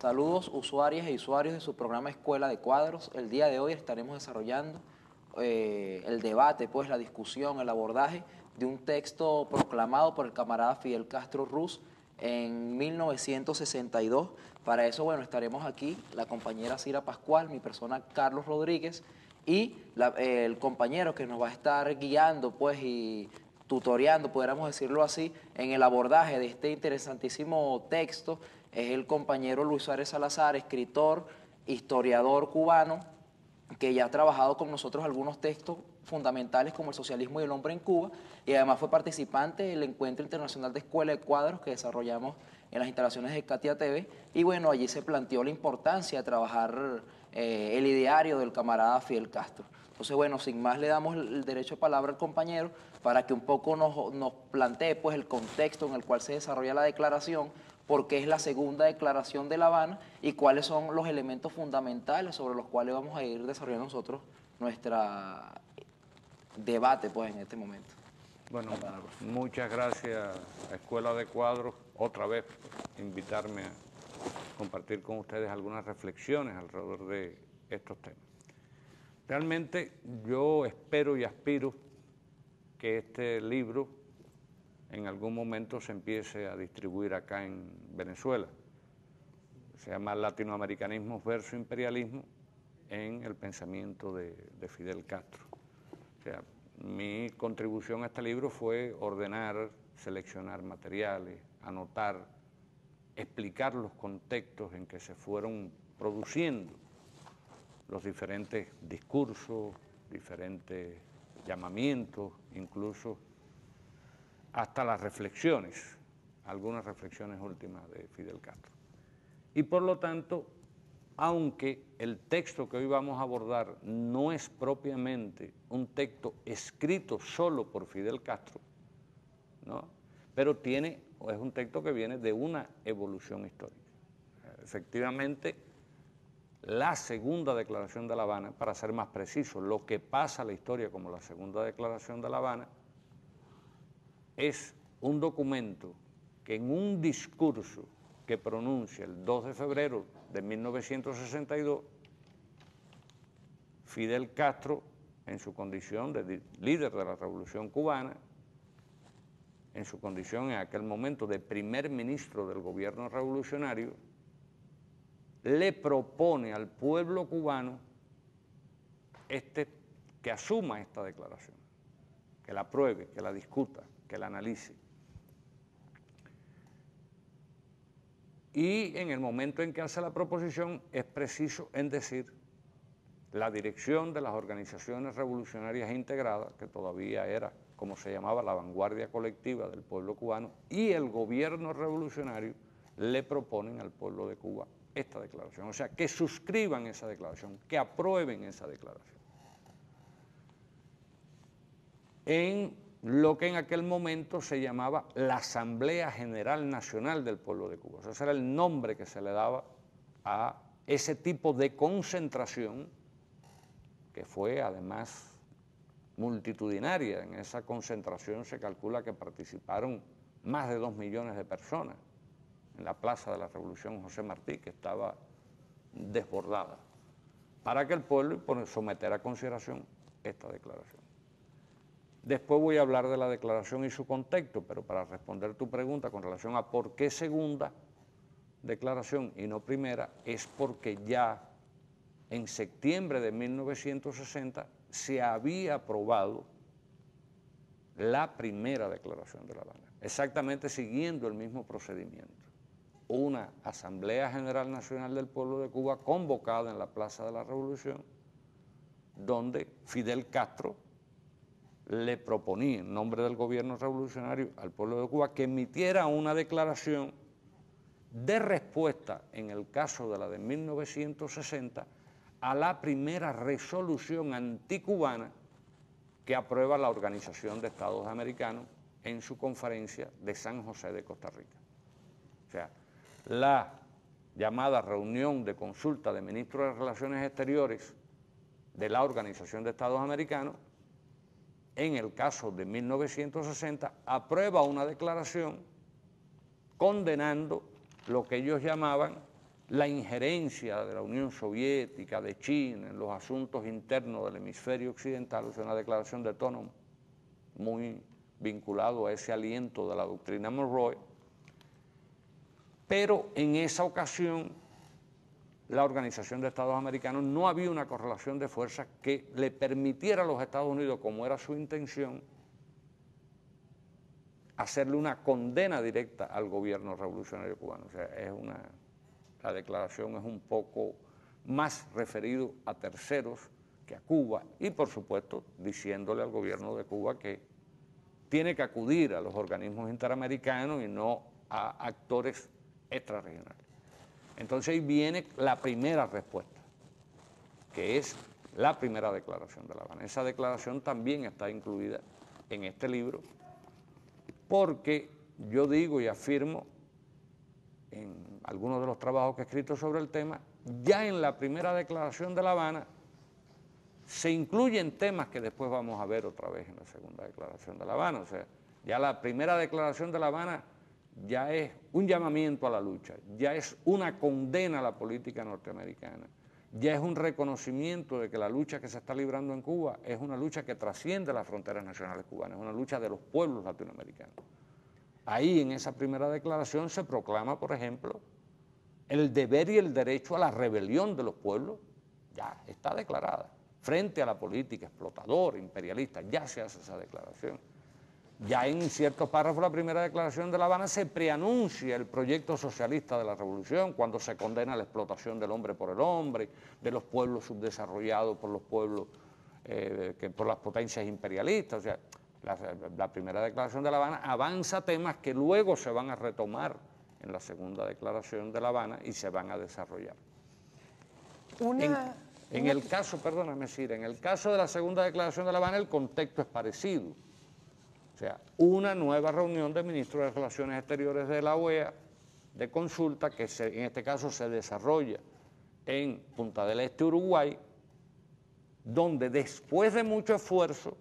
Saludos usuarias y usuarios de su programa Escuela de Cuadros. El día de hoy estaremos desarrollando el debate, pues la discusión, el abordaje de un texto proclamado por el camarada Fidel Castro Ruz en 1962. Para eso, bueno, estaremos aquí la compañera Cira Pascual, mi persona Carlos Rodríguez y el compañero que nos va a estar guiando, pues, y tutoreando, podríamos decirlo así, en el abordaje de este interesantísimo texto es el compañero Luis Suárez Salazar, escritor, historiador cubano, que ya ha trabajado con nosotros algunos textos fundamentales como el socialismo y el hombre en Cuba, y además fue participante del Encuentro Internacional de Escuela de Cuadros que desarrollamos en las instalaciones de Katia TV, y bueno, allí se planteó la importancia de trabajar el ideario del camarada Fidel Castro. Entonces, bueno, sin más le damos el derecho de palabra al compañero para que un poco nos plantee pues, el contexto en el cual se desarrolla la declaración, por qué es la segunda declaración de La Habana y cuáles son los elementos fundamentales sobre los cuales vamos a ir desarrollando nosotros nuestro debate pues, en este momento. Bueno, muchas gracias a Escuela de Cuadros, otra vez por invitarme a compartir con ustedes algunas reflexiones alrededor de estos temas. Realmente yo espero y aspiro que este libro en algún momento se empiece a distribuir acá en Venezuela. Se llama Latinoamericanismo versus Imperialismo en el pensamiento de Fidel Castro. O sea, mi contribución a este libro fue ordenar, seleccionar materiales, anotar, explicar los contextos en que se fueron produciendo los diferentes discursos, diferentes llamamientos, incluso hasta las reflexiones, algunas reflexiones últimas de Fidel Castro. Y por lo tanto, aunque el texto que hoy vamos a abordar no es propiamente un texto escrito solo por Fidel Castro, ¿no? Pero es un texto que viene de una evolución histórica. Efectivamente, la segunda declaración de La Habana, para ser más preciso, lo que pasa a la historia como la segunda declaración de La Habana, es un documento que en un discurso que pronuncia el 2 de febrero de 1962, Fidel Castro, en su condición de líder de la Revolución Cubana, en su condición en aquel momento de primer ministro del gobierno revolucionario, le propone al pueblo cubano que asuma esta declaración, que la apruebe, que la discuta, que la analice. Y en el momento en que hace la proposición es preciso en decir la dirección de las organizaciones revolucionarias integradas, que todavía era, como se llamaba, la vanguardia colectiva del pueblo cubano, y el gobierno revolucionario le proponen al pueblo de Cuba esta declaración. O sea, que suscriban esa declaración, que aprueben esa declaración. En lo que en aquel momento se llamaba la Asamblea General Nacional del Pueblo de Cuba. O sea, ese era el nombre que se le daba a ese tipo de concentración que fue además multitudinaria. En esa concentración se calcula que participaron más de 2 millones de personas en la Plaza de la Revolución José Martí, que estaba desbordada, para que el pueblo someter a consideración esta declaración. Después voy a hablar de la declaración y su contexto, pero para responder tu pregunta con relación a por qué segunda declaración y no primera, es porque ya en septiembre de 1960 se había aprobado la primera declaración de La Habana, exactamente siguiendo el mismo procedimiento. Una Asamblea General Nacional del Pueblo de Cuba convocada en la Plaza de la Revolución, donde Fidel Castro le proponía en nombre del gobierno revolucionario al pueblo de Cuba que emitiera una declaración de respuesta, en el caso de la de 1960, a la primera resolución anticubana que aprueba la Organización de Estados Americanos en su conferencia de San José de Costa Rica. O sea, la llamada reunión de consulta de ministros de Relaciones Exteriores de la Organización de Estados Americanos, en el caso de 1960, aprueba una declaración condenando lo que ellos llamaban la injerencia de la Unión Soviética, de China, en los asuntos internos del hemisferio occidental. Es una declaración de tono muy vinculado a ese aliento de la doctrina Monroe, pero en esa ocasión la Organización de Estados Americanos no había una correlación de fuerzas que le permitiera a los Estados Unidos, como era su intención, hacerle una condena directa al gobierno revolucionario cubano. O sea, la declaración es un poco más referido a terceros que a Cuba y, por supuesto, diciéndole al gobierno de Cuba que tiene que acudir a los organismos interamericanos y no a actores extrarregionales. Entonces ahí viene la primera respuesta, que es la primera declaración de La Habana. Esa declaración también está incluida en este libro, porque yo digo y afirmo en algunos de los trabajos que he escrito sobre el tema, ya en la primera declaración de La Habana se incluyen temas que después vamos a ver otra vez en la segunda declaración de La Habana. O sea, ya la primera declaración de La Habana ya es un llamamiento a la lucha, ya es una condena a la política norteamericana, ya es un reconocimiento de que la lucha que se está librando en Cuba es una lucha que trasciende las fronteras nacionales cubanas, es una lucha de los pueblos latinoamericanos. Ahí en esa primera declaración se proclama, por ejemplo, el deber y el derecho a la rebelión de los pueblos, ya está declarada, frente a la política explotadora, imperialista, ya se hace esa declaración. Ya en ciertos párrafos de la primera declaración de La Habana se preanuncia el proyecto socialista de la revolución, cuando se condena la explotación del hombre por el hombre, de los pueblos subdesarrollados por los pueblos, por las potencias imperialistas. O sea, la primera declaración de La Habana avanza temas que luego se van a retomar en la segunda declaración de La Habana y se van a desarrollar. En el caso, perdóname, Cira, en el caso de la segunda declaración de La Habana el contexto es parecido. O sea, una nueva reunión de ministros de Relaciones Exteriores de la OEA, de consulta, que en este caso se desarrolla en Punta del Este, Uruguay, donde después de mucho esfuerzo,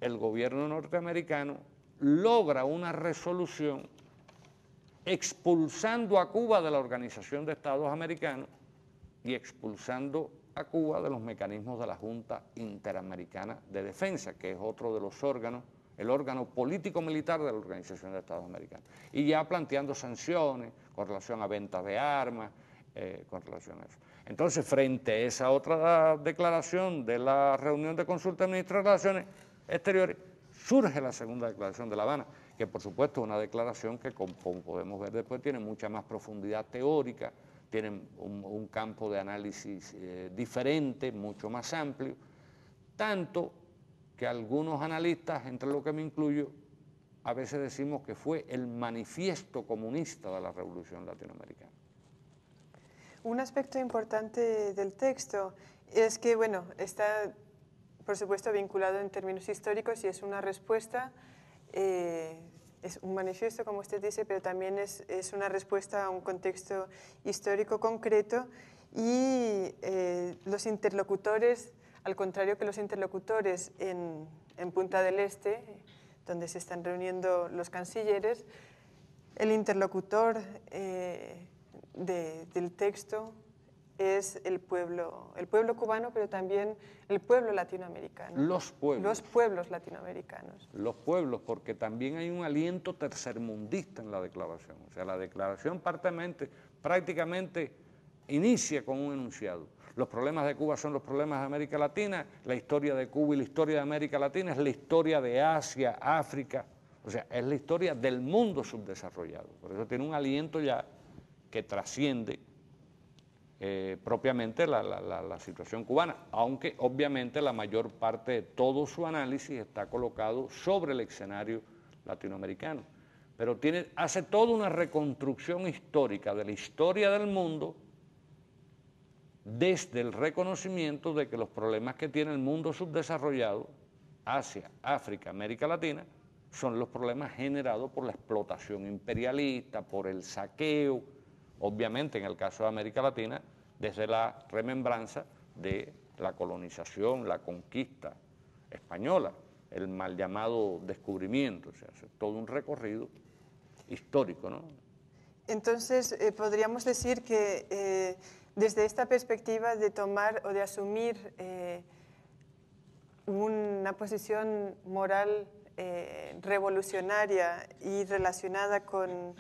el gobierno norteamericano logra una resolución expulsando a Cuba de la Organización de Estados Americanos y expulsando a Cuba de los mecanismos de la Junta Interamericana de Defensa, que es otro de los órganos, el órgano político-militar de la Organización de Estados Americanos, y ya planteando sanciones con relación a ventas de armas, con relación a eso. Entonces, frente a esa otra declaración de la reunión de consulta de ministros de Relaciones Exteriores, surge la segunda declaración de La Habana, que por supuesto es una declaración que, como podemos ver después, tiene mucha más profundidad teórica, tiene un campo de análisis diferente, mucho más amplio, tanto que algunos analistas, entre los que me incluyo, a veces decimos que fue el manifiesto comunista de la Revolución Latinoamericana. Un aspecto importante del texto es que, bueno, está, por supuesto, vinculado en términos históricos y es una respuesta, es un manifiesto, como usted dice, pero también es una respuesta a un contexto histórico concreto y los interlocutores, al contrario que los interlocutores en Punta del Este, donde se están reuniendo los cancilleres, el interlocutor del texto es el pueblo cubano, pero también el pueblo latinoamericano. Los pueblos. Los pueblos latinoamericanos. Los pueblos, porque también hay un aliento tercermundista en la declaración. O sea, la declaración prácticamente inicia con un enunciado. Los problemas de Cuba son los problemas de América Latina, la historia de Cuba y la historia de América Latina es la historia de Asia, África, o sea, es la historia del mundo subdesarrollado. Por eso tiene un aliento ya que trasciende propiamente la situación cubana, aunque obviamente la mayor parte de todo su análisis está colocado sobre el escenario latinoamericano, pero hace toda una reconstrucción histórica de la historia del mundo desde el reconocimiento de que los problemas que tiene el mundo subdesarrollado, Asia, África, América Latina, son los problemas generados por la explotación imperialista, por el saqueo, obviamente en el caso de América Latina, desde la remembranza de la colonización, la conquista española, el mal llamado descubrimiento, o sea, todo un recorrido histórico, ¿no? Entonces, podríamos decir que desde esta perspectiva de tomar o de asumir una posición moral revolucionaria y relacionada con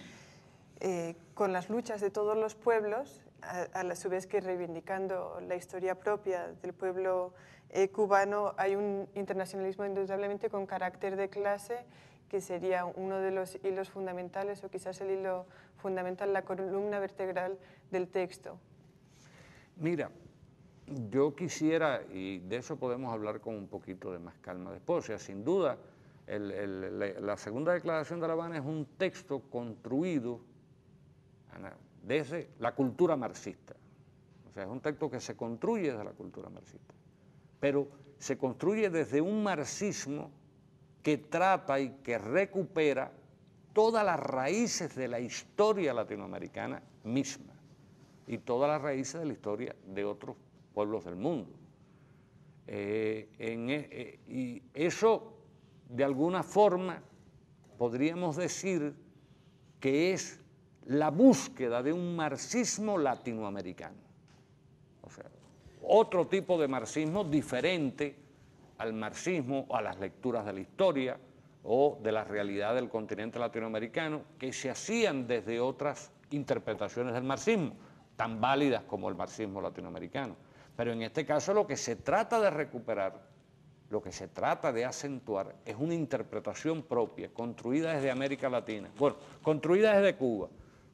las luchas de todos los pueblos, a su vez que reivindicando la historia propia del pueblo cubano, hay un internacionalismo indudablemente con carácter de clase, que sería uno de los hilos fundamentales, o quizás el hilo fundamental, la columna vertebral del texto. Mira, yo quisiera, y de eso podemos hablar con un poquito de más calma después, o sea, sin duda, la segunda declaración de La Habana es un texto construido desde la cultura marxista. O sea, es un texto que se construye desde la cultura marxista, pero se construye desde un marxismo que trata y que recupera todas las raíces de la historia latinoamericana misma y todas las raíces de la historia de otros pueblos del mundo. Y eso, de alguna forma, podríamos decir que es la búsqueda de un marxismo latinoamericano. O sea, otro tipo de marxismo diferente al marxismo, a las lecturas de la historia o de la realidad del continente latinoamericano que se hacían desde otras interpretaciones del marxismo, tan válidas como el marxismo latinoamericano. Pero en este caso lo que se trata de recuperar, lo que se trata de acentuar es una interpretación propia, construida desde América Latina, bueno, construida desde Cuba,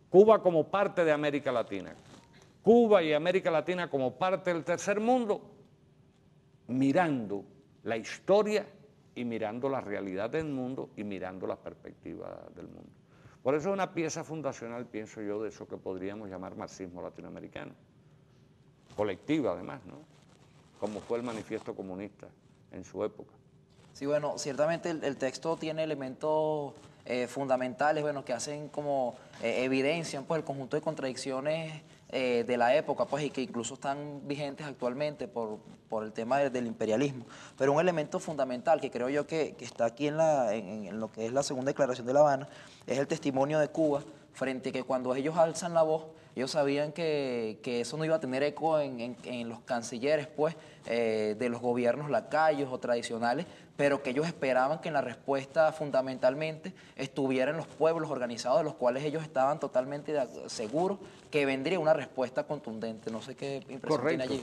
Cuba como parte de América Latina, Cuba y América Latina como parte del tercer mundo, mirando la historia y mirando la realidad del mundo y mirando la perspectiva del mundo. Por eso es una pieza fundacional, pienso yo, de eso que podríamos llamar marxismo latinoamericano, colectiva además, ¿no? Como fue el Manifiesto Comunista en su época. Sí, bueno, ciertamente el texto tiene elementos fundamentales, bueno, que hacen como evidencian pues el conjunto de contradicciones de la época, pues, y que incluso están vigentes actualmente por el tema del imperialismo. Pero un elemento fundamental que creo yo que está aquí en lo que es la segunda declaración de La Habana es el testimonio de Cuba frente a que cuando ellos alzan la voz, ellos sabían que eso no iba a tener eco en los cancilleres, pues, de los gobiernos lacayos o tradicionales, pero que ellos esperaban que en la respuesta fundamentalmente estuvieran los pueblos organizados, de los cuales ellos estaban totalmente seguros que vendría una respuesta contundente. No sé qué impresión tiene allí.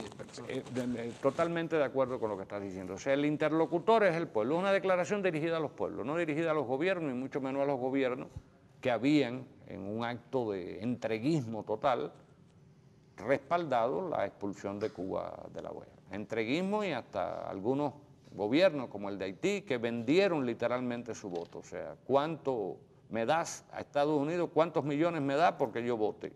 Totalmente de acuerdo con lo que estás diciendo. O sea, el interlocutor es el pueblo, es una declaración dirigida a los pueblos, no dirigida a los gobiernos, y mucho menos a los gobiernos que habían, en un acto de entreguismo total, respaldado la expulsión de Cuba de la OEA. Entreguismo y hasta algunos gobiernos como el de Haití que vendieron literalmente su voto. O sea, ¿cuánto me das a Estados Unidos? ¿Cuántos millones me das porque yo vote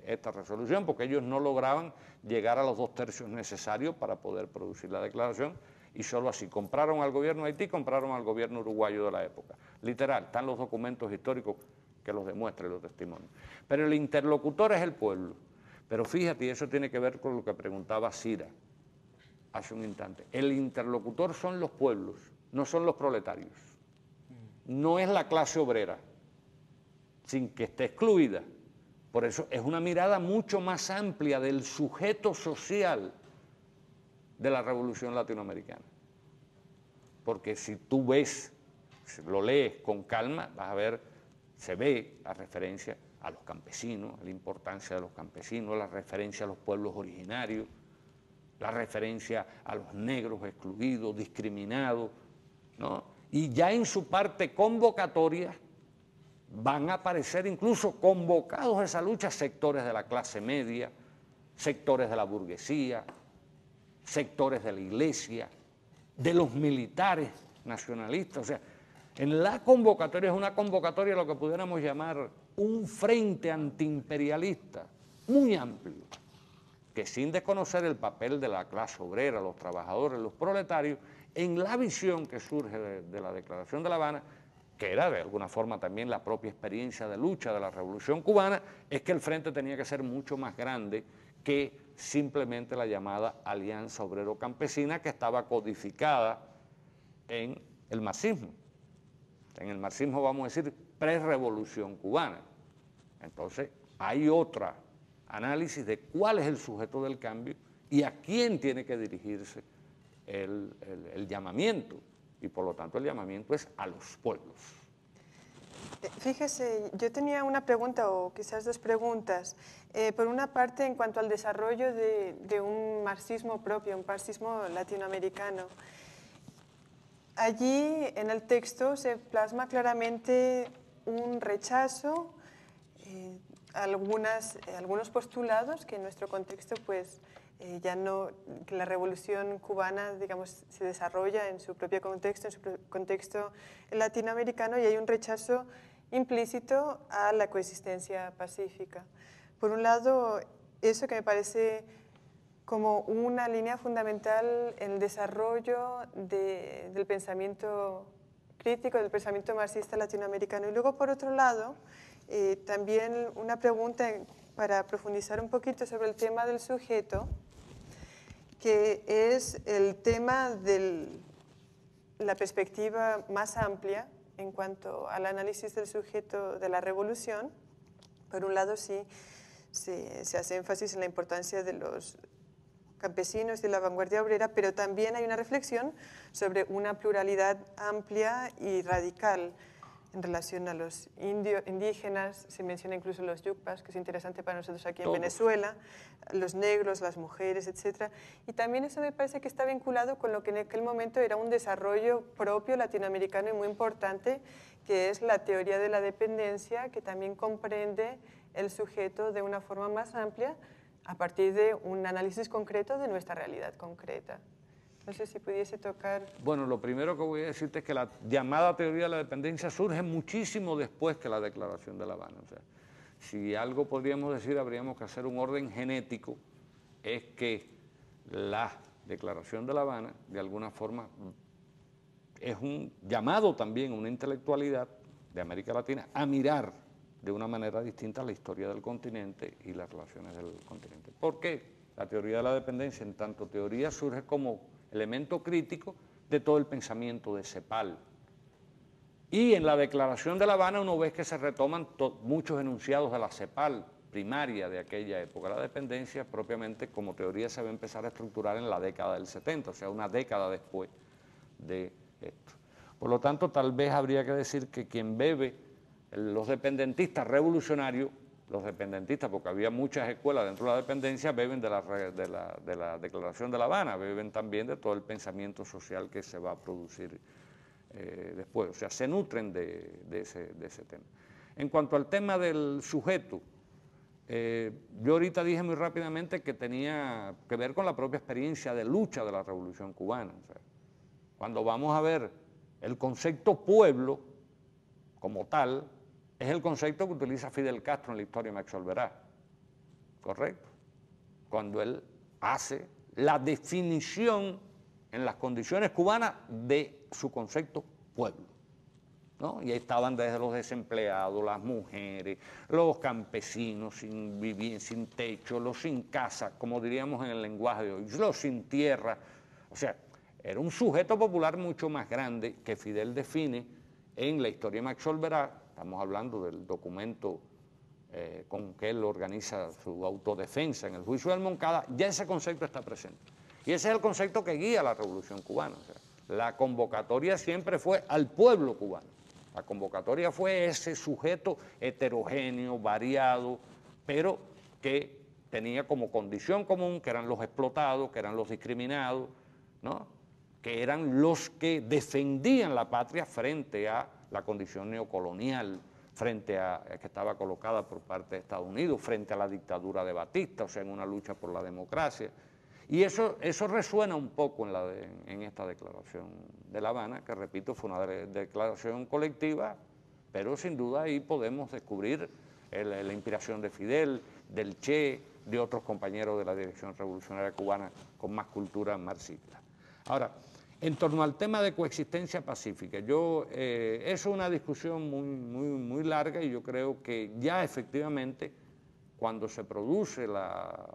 esta resolución? Porque ellos no lograban llegar a los 2/3 necesarios para poder producir la declaración, y solo así compraron al gobierno de Haití, compraron al gobierno uruguayo de la época. Literal, están los documentos históricos que los demuestran y los testimonios. Pero el interlocutor es el pueblo. Pero fíjate, y eso tiene que ver con lo que preguntaba Cira hace un instante, el interlocutor son los pueblos, no son los proletarios. No es la clase obrera, sin que esté excluida. Por eso es una mirada mucho más amplia del sujeto social de la revolución latinoamericana. Porque si tú ves, si lo lees con calma, vas a ver, se ve la referencia a los campesinos, a la importancia de los campesinos, la referencia a los pueblos originarios, la referencia a los negros excluidos, discriminados, ¿no? Y ya en su parte convocatoria van a aparecer incluso convocados a esa lucha sectores de la clase media, sectores de la burguesía, sectores de la iglesia, de los militares nacionalistas. O sea, en la convocatoria es una convocatoria lo que pudiéramos llamar un frente antiimperialista muy amplio, que sin desconocer el papel de la clase obrera, los trabajadores, los proletarios, en la visión que surge de la Declaración de La Habana, que era de alguna forma también la propia experiencia de lucha de la Revolución Cubana, es que el frente tenía que ser mucho más grande que simplemente la llamada Alianza Obrero-Campesina, que estaba codificada en el marxismo. En el marxismo, vamos a decir, pre-revolución cubana. Entonces, hay otro análisis de cuál es el sujeto del cambio y a quién tiene que dirigirse el llamamiento, y por lo tanto el llamamiento es a los pueblos. Fíjese, yo tenía una pregunta o quizás dos preguntas. Por una parte, en cuanto al desarrollo de un marxismo propio, un marxismo latinoamericano. Allí en el texto se plasma claramente un rechazo, algunos postulados que en nuestro contexto pues ya no, que la revolución cubana digamos se desarrolla en su propio contexto, en su contexto latinoamericano, y hay un rechazo implícito a la coexistencia pacífica. Por un lado, eso que me parece como una línea fundamental en el desarrollo del pensamiento crítico, del pensamiento marxista latinoamericano. Y luego, por otro lado, también una pregunta para profundizar un poquito sobre el tema del sujeto, que es el tema de la perspectiva más amplia en cuanto al análisis del sujeto de la revolución. Por un lado, sí se hace énfasis en la importancia de los campesinos de la vanguardia obrera, pero también hay una reflexión sobre una pluralidad amplia y radical en relación a los indígenas. Se menciona incluso los yucpas, que es interesante para nosotros aquí en Venezuela, los negros, las mujeres, etc. Y también eso me parece que está vinculado con lo que en aquel momento era un desarrollo propio latinoamericano y muy importante, que es la teoría de la dependencia, que también comprende el sujeto de una forma más amplia a partir de un análisis concreto de nuestra realidad concreta. No sé si pudiese tocar... Bueno, lo primero que voy a decirte es que la llamada teoría de la dependencia surge muchísimo después que la Declaración de La Habana. O sea, si algo podríamos decir, habríamos que hacer un orden genético, es que la Declaración de La Habana, de alguna forma, es un llamado también a una intelectualidad de América Latina a mirar de una manera distinta la historia del continente y las relaciones del continente. ¿Por qué? La teoría de la dependencia, en tanto teoría, surge como elemento crítico de todo el pensamiento de CEPAL. Y en la Declaración de La Habana uno ve que se retoman muchos enunciados de la CEPAL primaria de aquella época. La dependencia propiamente como teoría se va a empezar a estructurar en la década del 70, o sea, una década después de esto. Por lo tanto, tal vez habría que decir que quien bebe los dependentistas revolucionarios, los dependentistas, porque había muchas escuelas dentro de la dependencia, beben de la Declaración de La Habana, beben también de todo el pensamiento social que se va a producir después, o sea, se nutren de ese tema. En cuanto al tema del sujeto, yo ahorita dije muy rápidamente que tenía que ver con la propia experiencia de lucha de la Revolución Cubana. O sea, cuando vamos a ver el concepto pueblo como tal, es el concepto que utiliza Fidel Castro en la historia de Max Olverá, ¿correcto? Cuando él hace la definición en las condiciones cubanas de su concepto pueblo, ¿no? Y ahí estaban desde los desempleados, las mujeres, los campesinos sin vivir, sin techo, los sin casa, como diríamos en el lenguaje de hoy, los sin tierra. O sea, era un sujeto popular mucho más grande que Fidel define en la historia de Max Olverá. Estamos hablando del documento con que él organiza su autodefensa en el juicio del Moncada. Ya ese concepto está presente. Y ese es el concepto que guía la Revolución Cubana. O sea, la convocatoria siempre fue al pueblo cubano. La convocatoria fue ese sujeto heterogéneo, variado, pero que tenía como condición común que eran los explotados, que eran los discriminados, ¿no? Que eran los que defendían la patria frente a la condición neocolonial, frente a que estaba colocada por parte de Estados Unidos, frente a la dictadura de Batista, o sea, en una lucha por la democracia. Y eso resuena un poco en esta Declaración de La Habana, que repito, fue una declaración colectiva, pero sin duda ahí podemos descubrir la inspiración de Fidel, del Che, de otros compañeros de la Dirección Revolucionaria Cubana con más cultura marxista. Ahora, en torno al tema de coexistencia pacífica, eso es una discusión muy larga, y yo creo que ya efectivamente cuando se produce la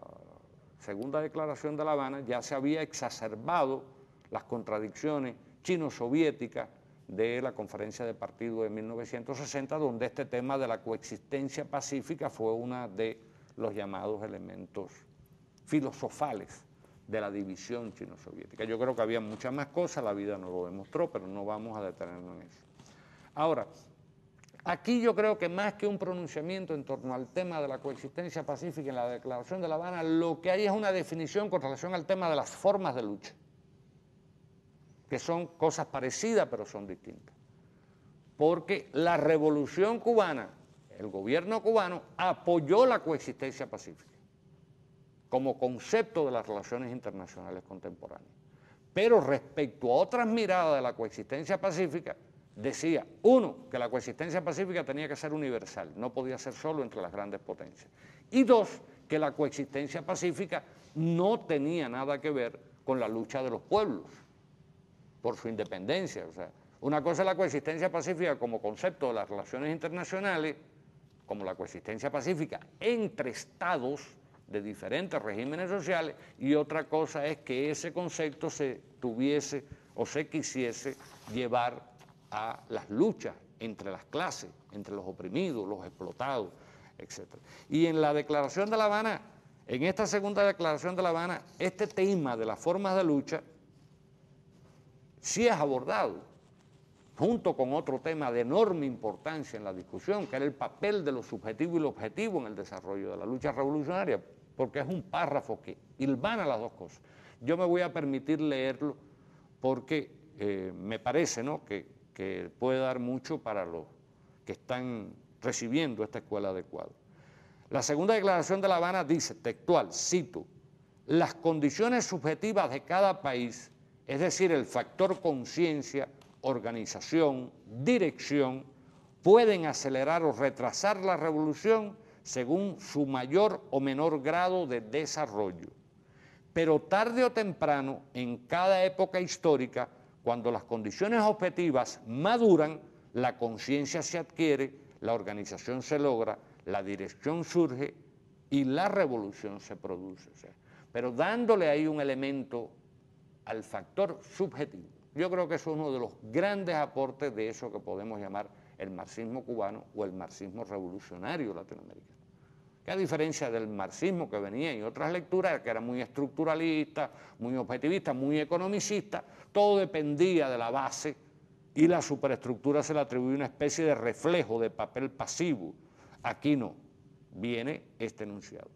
segunda Declaración de La Habana ya se había exacerbado las contradicciones chino-soviéticas de la Conferencia de Partidos de 1960, donde este tema de la coexistencia pacífica fue uno de los llamados elementos filosofales de la división chino-soviética. Yo creo que había muchas más cosas, la vida nos lo demostró, pero no vamos a detenernos en eso. Ahora, aquí yo creo que más que un pronunciamiento en torno al tema de la coexistencia pacífica en la Declaración de La Habana, lo que hay es una definición con relación al tema de las formas de lucha, que son cosas parecidas pero son distintas. Porque la Revolución cubana, el gobierno cubano, apoyó la coexistencia pacífica como concepto de las relaciones internacionales contemporáneas. Pero respecto a otras miradas de la coexistencia pacífica, decía, uno, que la coexistencia pacífica tenía que ser universal, no podía ser solo entre las grandes potencias. Y dos, que la coexistencia pacífica no tenía nada que ver con la lucha de los pueblos por su independencia. O sea, una cosa es la coexistencia pacífica como concepto de las relaciones internacionales, como la coexistencia pacífica entre estados de diferentes regímenes sociales, y otra cosa es que ese concepto se tuviese o se quisiese llevar a las luchas entre las clases, entre los oprimidos, los explotados, etc. Y en la Declaración de La Habana, en esta segunda Declaración de La Habana, este tema de las formas de lucha sí es abordado, junto con otro tema de enorme importancia en la discusión, que era el papel de lo subjetivo y lo objetivo en el desarrollo de la lucha revolucionaria, porque es un párrafo que hilvana las dos cosas. Yo me voy a permitir leerlo porque me parece, ¿no?, que puede dar mucho para los que están recibiendo esta escuela adecuada. La segunda Declaración de La Habana dice, textual, cito, las condiciones subjetivas de cada país, es decir, el factor conciencia, organización, dirección, pueden acelerar o retrasar la revolución según su mayor o menor grado de desarrollo. Pero tarde o temprano, en cada época histórica, cuando las condiciones objetivas maduran, la conciencia se adquiere, la organización se logra, la dirección surge y la revolución se produce. O sea, pero dándole ahí un elemento al factor subjetivo. Yo creo que eso es uno de los grandes aportes de eso que podemos llamar el marxismo cubano o el marxismo revolucionario latinoamericano. Que a diferencia del marxismo que venía en otras lecturas, que era muy estructuralista, muy objetivista, muy economicista, todo dependía de la base y la superestructura se le atribuye una especie de reflejo, de papel pasivo. Aquí no, viene este enunciado.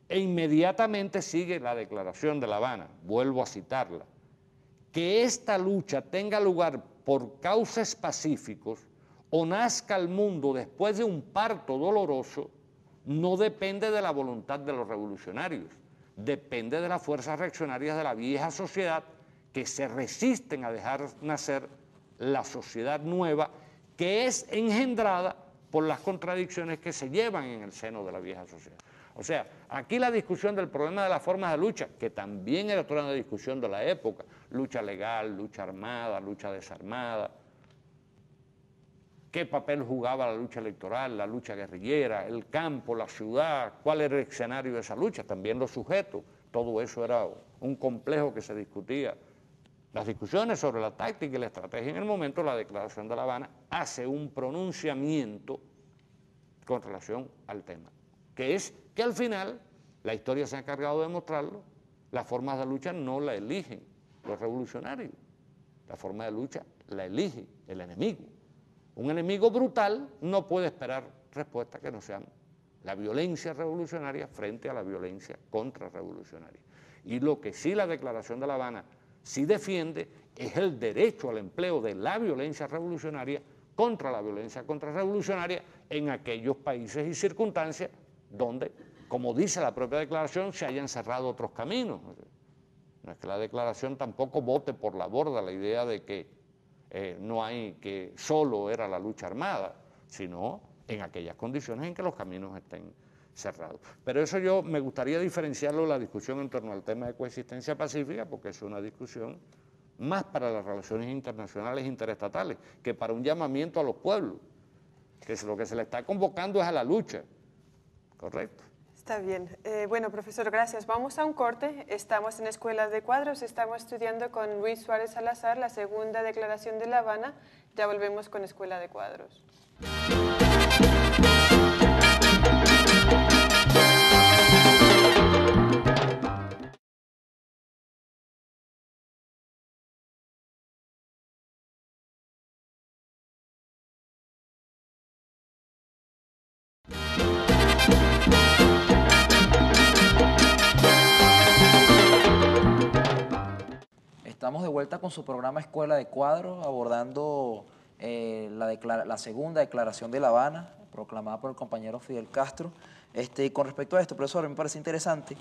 E inmediatamente sigue la Declaración de La Habana, vuelvo a citarla, que esta lucha tenga lugar por cauces pacíficos o nazca al mundo después de un parto doloroso, no depende de la voluntad de los revolucionarios, depende de las fuerzas reaccionarias de la vieja sociedad que se resisten a dejar nacer la sociedad nueva que es engendrada por las contradicciones que se llevan en el seno de la vieja sociedad. O sea, aquí la discusión del problema de las formas de lucha, que también era toda una discusión de la época, lucha legal, lucha armada, lucha desarmada, qué papel jugaba la lucha electoral, la lucha guerrillera, el campo, la ciudad, cuál era el escenario de esa lucha, también los sujetos, todo eso era un complejo que se discutía. Las discusiones sobre la táctica y la estrategia en el momento, la Declaración de La Habana hace un pronunciamiento con relación al tema, que es que al final, la historia se ha encargado de demostrarlo, las formas de lucha no la eligen los revolucionarios, la forma de lucha la elige el enemigo. Un enemigo brutal no puede esperar respuestas que no sean la violencia revolucionaria frente a la violencia contrarrevolucionaria. Y lo que sí la Declaración de La Habana sí defiende es el derecho al empleo de la violencia revolucionaria contra la violencia contrarrevolucionaria en aquellos países y circunstancias donde, como dice la propia declaración, se hayan cerrado otros caminos. No es que la declaración tampoco bote por la borda la idea de que no hay, que solo era la lucha armada, sino en aquellas condiciones en que los caminos estén cerrados. Pero eso yo me gustaría diferenciarlo de la discusión en torno al tema de coexistencia pacífica, porque es una discusión más para las relaciones internacionales e interestatales que para un llamamiento a los pueblos, que lo que se le está convocando es a la lucha, ¿correcto? Está bien. Bueno, profesor, gracias. Vamos a un corte. Estamos en Escuela de Cuadros. Estamos estudiando con Luis Suárez Salazar la segunda declaración de La Habana. Ya volvemos con Escuela de Cuadros. Estamos de vuelta con su programa Escuela de Cuadros, abordando la segunda declaración de La Habana, proclamada por el compañero Fidel Castro. Con respecto a esto, profesor, me parece interesante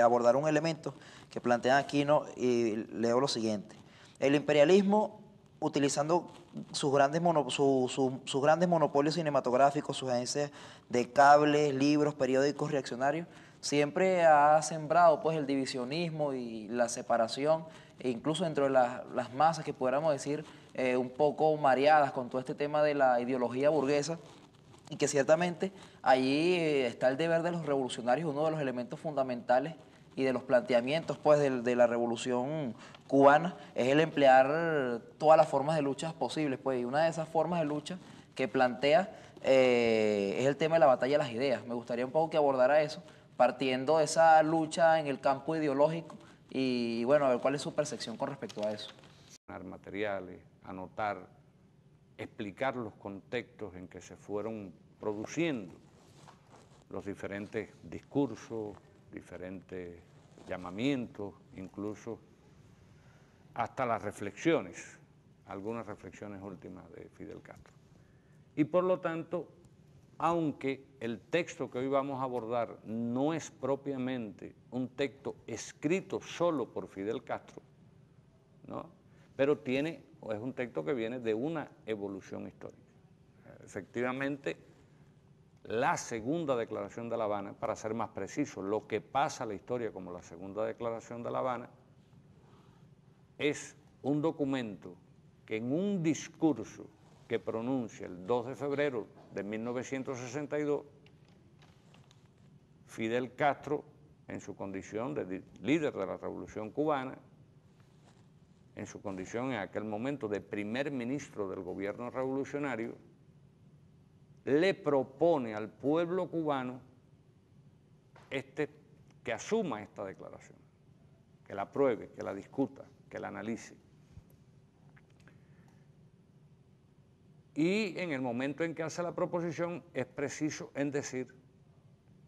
abordar un elemento que plantean aquí, ¿no? Y leo lo siguiente. El imperialismo, utilizando sus grandes monopolios cinematográficos, sus agencias de cables, libros, periódicos reaccionarios, siempre ha sembrado pues el divisionismo y la separación, e incluso dentro de las masas que pudiéramos decir un poco mareadas con todo este tema de la ideología burguesa, y que ciertamente allí está el deber de los revolucionarios, uno de los elementos fundamentales y de los planteamientos pues de la revolución cubana es el emplear todas las formas de lucha posibles, pues, y una de esas formas de lucha que plantea es el tema de la batalla de las ideas. Me gustaría un poco que abordara eso, partiendo de esa lucha en el campo ideológico y bueno, a ver cuál es su percepción con respecto a eso. Materiales, anotar, explicar los contextos en que se fueron produciendo los diferentes discursos, diferentes llamamientos, incluso hasta las reflexiones, algunas reflexiones últimas de Fidel Castro. Y por lo tanto, aunque el texto que hoy vamos a abordar no es propiamente un texto escrito solo por Fidel Castro, ¿no? Pero es un texto que viene de una evolución histórica. Efectivamente, la segunda declaración de La Habana, para ser más preciso, lo que pasa a la historia como la segunda declaración de La Habana, es un documento que en un discurso que pronuncia el 2 de febrero de 1962, Fidel Castro, en su condición de líder de la Revolución Cubana, en su condición en aquel momento de primer ministro del gobierno revolucionario, le propone al pueblo cubano que asuma esta declaración, que la apruebe, que la discuta, que la analice. Y en el momento en que hace la proposición es preciso en decir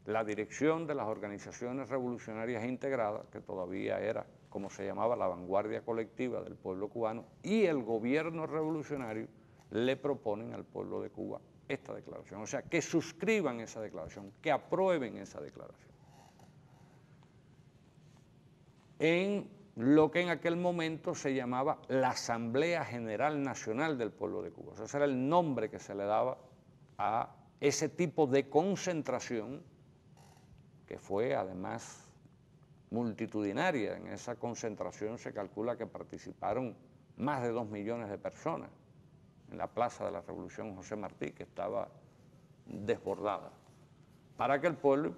la dirección de las organizaciones revolucionarias integradas, que todavía era como se llamaba la vanguardia colectiva del pueblo cubano, y el gobierno revolucionario le proponen al pueblo de Cuba esta declaración. O sea, que suscriban esa declaración, que aprueben esa declaración. En lo que en aquel momento se llamaba la Asamblea General Nacional del Pueblo de Cuba. O sea, ese era el nombre que se le daba a ese tipo de concentración, que fue además multitudinaria. En esa concentración se calcula que participaron más de 2 millones de personas en la Plaza de la Revolución José Martí, que estaba desbordada, para que el pueblo...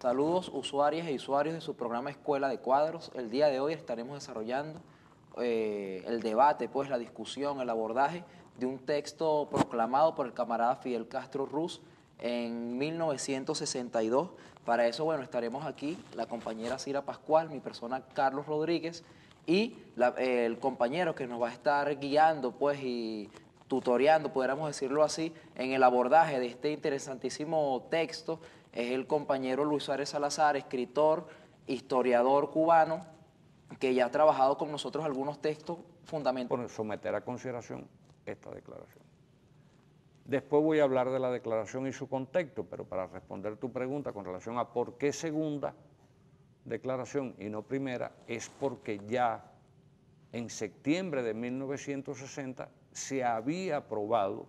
Saludos usuarias y usuarios de su programa Escuela de Cuadros. El día de hoy estaremos desarrollando el debate, pues la discusión, el abordaje de un texto proclamado por el camarada Fidel Castro Ruz en 1962. Para eso, bueno, estaremos aquí la compañera Cira Pascual, mi persona Carlos Rodríguez y el compañero que nos va a estar guiando, pues, y tutoreando, pudiéramos decirlo así, en el abordaje de este interesantísimo texto, es el compañero Luis Suárez Salazar, escritor, historiador cubano, que ya ha trabajado con nosotros algunos textos fundamentales. Por someter a consideración esta declaración. Después voy a hablar de la declaración y su contexto, pero para responder tu pregunta con relación a por qué segunda, declaración y no primera es porque ya en septiembre de 1960 se había aprobado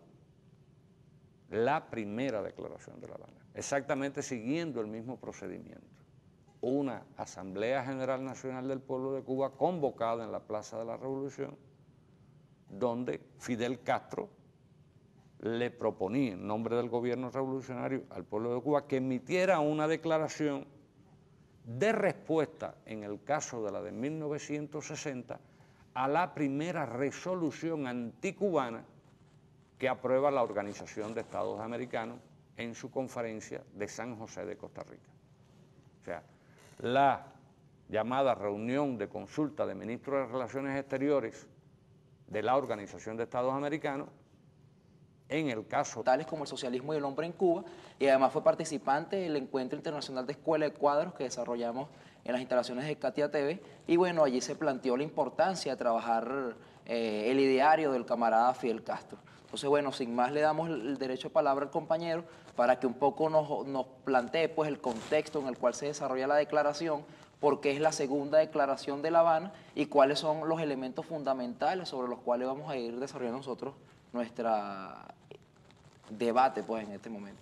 la primera declaración de La Habana, exactamente siguiendo el mismo procedimiento. Una Asamblea General Nacional del Pueblo de Cuba convocada en la Plaza de la Revolución, donde Fidel Castro le proponía en nombre del gobierno revolucionario al pueblo de Cuba que emitiera una declaración de respuesta, en el caso de la de 1960, a la primera resolución anticubana que aprueba la Organización de Estados Americanos en su conferencia de San José de Costa Rica. O sea, la llamada reunión de consulta de ministros de Relaciones Exteriores de la Organización de Estados Americanos, en el caso tales como el socialismo y el hombre en Cuba, y además fue participante del Encuentro Internacional de Escuela de Cuadros que desarrollamos en las instalaciones de Katia TV, y bueno, allí se planteó la importancia de trabajar el ideario del camarada Fidel Castro. Entonces, bueno, sin más le damos el derecho de palabra al compañero para que un poco nos plantee pues, el contexto en el cual se desarrolla la declaración, porque es la segunda declaración de La Habana y cuáles son los elementos fundamentales sobre los cuales vamos a ir desarrollando nosotros nuestra debate pues en este momento.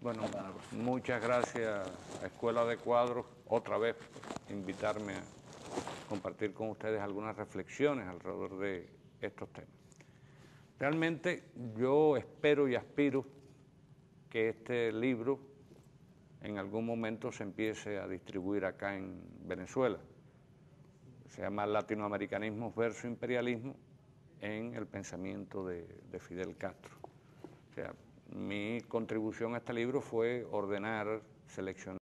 Bueno, muchas gracias a Escuela de Cuadros, otra vez por invitarme a compartir con ustedes algunas reflexiones alrededor de estos temas. Realmente yo espero y aspiro que este libro en algún momento se empiece a distribuir acá en Venezuela. Se llama Latinoamericanismo versus Imperialismo en el pensamiento de Fidel Castro. O sea, mi contribución a este libro fue ordenar, seleccionar